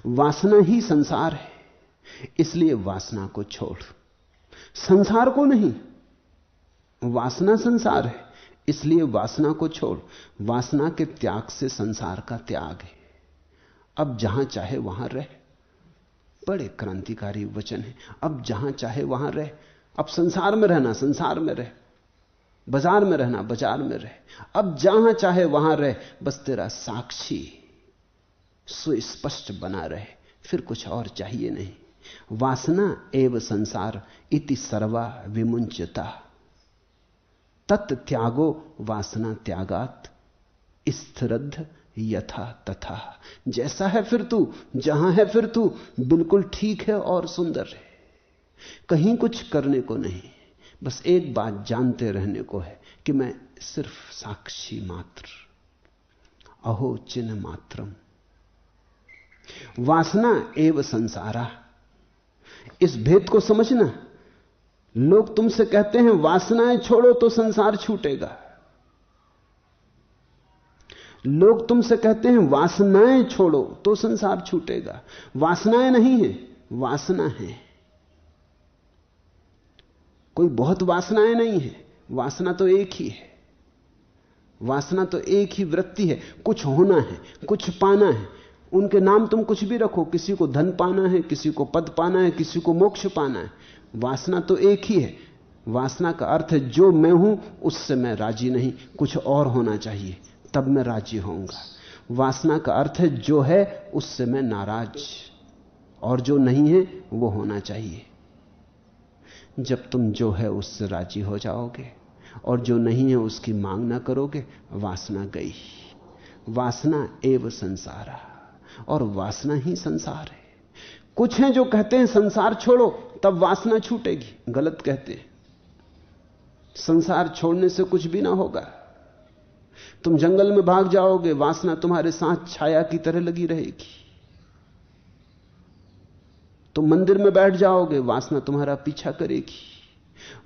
वासना ही संसार है, इसलिए वासना को छोड़। संसार को नहीं, वासना संसार है, इसलिए वासना को छोड़। वासना के त्याग से संसार का त्याग है। अब जहां चाहे वहां रह। बड़े क्रांतिकारी वचन है। अब जहां चाहे वहां रह। अब संसार में रहना संसार में रह, बाजार में रहना बाजार में रह। अब जहां चाहे वहां रह, बस तेरा साक्षी सुस्पष्ट बना रहे, फिर कुछ और चाहिए नहीं। वासना एव संसार इति सर्वा विमुंचता तत् त्यागो वासना त्यागात स्थिरद्ध यथा तथा। जैसा है फिर तू, जहां है फिर तू, बिल्कुल ठीक है और सुंदर है। कहीं कुछ करने को नहीं, बस एक बात जानते रहने को है कि मैं सिर्फ साक्षी मात्र, अहो चिन्ह मात्रम। वासना एव संसारा, इस भेद को समझना। लोग तुमसे कहते हैं वासनाएं छोड़ो तो संसार छूटेगा। लोग तुमसे कहते हैं वासनाएं छोड़ो तो संसार छूटेगा। वासनाएं नहीं है, वासना है। कोई बहुत वासनाएं नहीं है, वासना तो एक ही है। वासना तो एक ही वृत्ति है, कुछ होना है, कुछ पाना है। उनके नाम तुम कुछ भी रखो, किसी को धन पाना है, किसी को पद पाना है, किसी को मोक्ष पाना है। वासना तो एक ही है। वासना का अर्थ है जो मैं हूं उससे मैं राजी नहीं, कुछ और होना चाहिए, तब मैं राजी होऊंगा। वासना का अर्थ है जो है उससे मैं नाराज, और जो नहीं है वो होना चाहिए। जब तुम जो है उससे राजी हो जाओगे और जो नहीं है उसकी मांग ना करोगे, वासना गई। वासना एव संसारा, और वासना ही संसार है। कुछ हैं जो कहते हैं संसार छोड़ो तब वासना छूटेगी, गलत कहते हैं। संसार छोड़ने से कुछ भी ना होगा। तुम जंगल में भाग जाओगे, वासना तुम्हारे साथ छाया की तरह लगी रहेगी। तुम मंदिर में बैठ जाओगे, वासना तुम्हारा पीछा करेगी,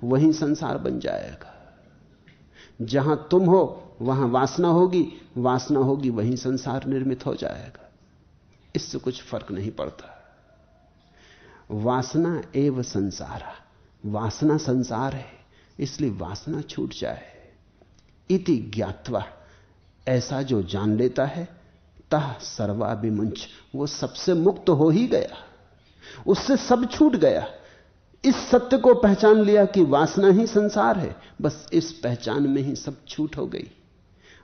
वहीं संसार बन जाएगा। जहां तुम हो वहां वासना होगी, वासना होगी वहीं संसार निर्मित हो जाएगा। इससे कुछ फर्क नहीं पड़ता। वासना एव संसारा, वासना संसार है, इसलिए वासना छूट जाए। इति ज्ञात्वा, ऐसा जो जान लेता है, तह सर्वाभिमुंच, वो सबसे मुक्त हो ही गया, उससे सब छूट गया। इस सत्य को पहचान लिया कि वासना ही संसार है, बस इस पहचान में ही सब छूट हो गई।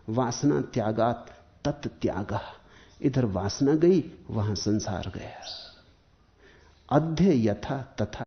वासना त्यागात तत् त्यागा, इधर वासना गई वहां संसार गया। अध्य यथा तथा।